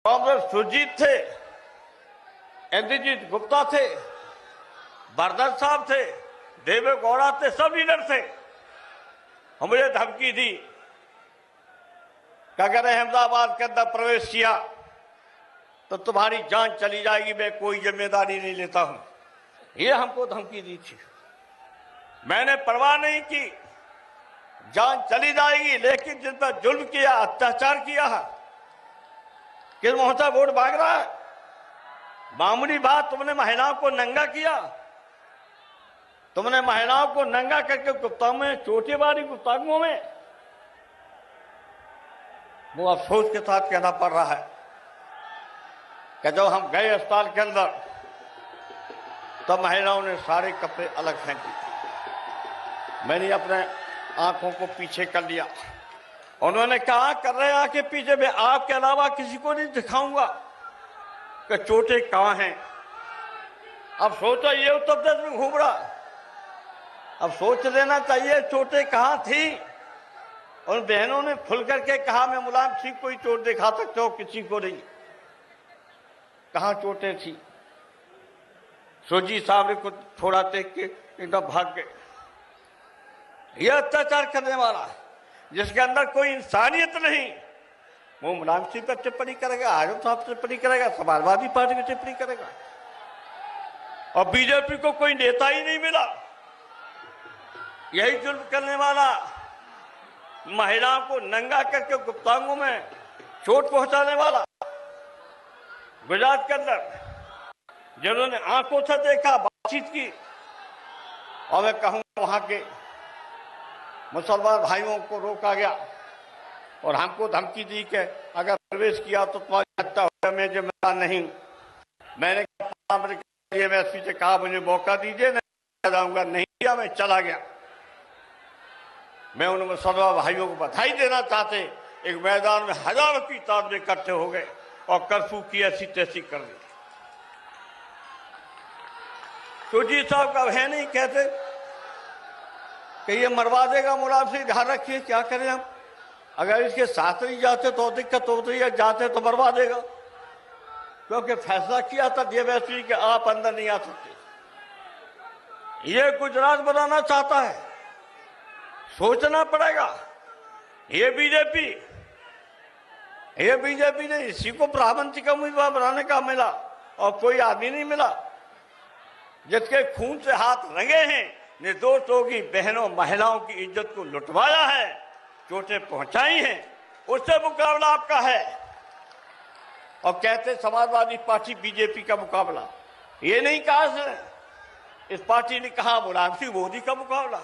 कांग्रेस सुरजीत थे, इंद्रजीत गुप्ता थे, बरदर साहब थे, देवे गौड़ा थे, सब लीडर थे। और मुझे धमकी दी कि अगर अहमदाबाद के अंदर प्रवेश किया तो तुम्हारी जान चली जाएगी, मैं कोई जिम्मेदारी नहीं लेता हूं। ये हमको धमकी दी थी। मैंने परवाह नहीं की, जान चली जाएगी, लेकिन जिन पर जुल्म किया, अत्याचार किया है, किस मोहता वोट भाग रहा है। मामूली बात, तुमने महिलाओं को नंगा किया, तुमने महिलाओं को नंगा करके गुप्ताओं में, चोटीवाली गुप्तांगों में, वो अफसोस के साथ कहना पड़ रहा है कि जब हम गए अस्पताल के अंदर तो महिलाओं ने सारे कपड़े अलग फेंके। मैंने अपने आंखों को पीछे कर लिया। उन्होंने कहा, कर रहे आंखें पीछे, मैं आपके अलावा किसी को नहीं दिखाऊंगा कि चोटें कहां हैं। अब सोचो, ये उत्तर प्रदेश में घूम रहा, अब सोच लेना चाहिए चोटें कहां थी। उन बहनों ने खुल करके कहा, मैं मुलायम सिंह को ही चोट दिखा सकते हो, किसी को नहीं। कहां चोटें थी। सुरजीत साहब ने कुछ थोड़ा देख के एकदम भाग गए। यह अत्याचार करने वाला, जिसके अंदर कोई इंसानियत नहीं, वो मुलायम सिंह पर टिप्पणी करेगा, आजम साहब टिप्पणी करेगा, समाजवादी पार्टी की टिप्पणी करेगा। और बीजेपी को कोई नेता ही नहीं मिला। यही जुल्म करने वाला, महिलाओं को नंगा करके गुप्तांगों में चोट पहुंचाने वाला, गुजरात के अंदर जिन्होंने आंखों से देखा, बातचीत की। और मैं कहूंगा, वहां के मुसलमान भाइयों को रोका गया और हमको धमकी दी कि अगर प्रवेश किया तो तुम्हारी हत्या होगा, मैं जिम्मेदार नहीं। मैंने एमएसपी से कहा, मुझे मौका दीजिए, मैं जाऊंगा। नहीं दिया, मैं चला गया। मैं उन मुसलमान भाइयों को बधाई देना चाहते, एक मैदान में हजारों की तादाद में इकट्ठे हो गए और कर्फ्यू की ऐसी तैसी कर दी। सुरजीत साहब का है नहीं, कहते कि ये मरवा देगा मुलायम सिंह, ध्यान रखिए। क्या करें हम, अगर इसके साथ नहीं जाते तो दिक्कत होती है, जाते तो मरवा देगा। क्योंकि फैसला किया था डीएमएसपी कि आप अंदर नहीं आ सकते। ये गुजरात बनाना चाहता है, सोचना पड़ेगा। ये बीजेपी ने इसी को प्रधानमंत्री का उम्मीदवार बनाने का मिला, और कोई आदमी नहीं मिला जिसके खून से हाथ रंगे हैं, निर्दोषों की बहनों महिलाओं की इज्जत को लुटवाया है, चोटें पहुंचाई हैं। उससे मुकाबला आपका है। और कहते समाजवादी पार्टी बीजेपी का मुकाबला, ये नहीं कहा, इस पार्टी ने कहा मुलायम सिंह मोदी का मुकाबला।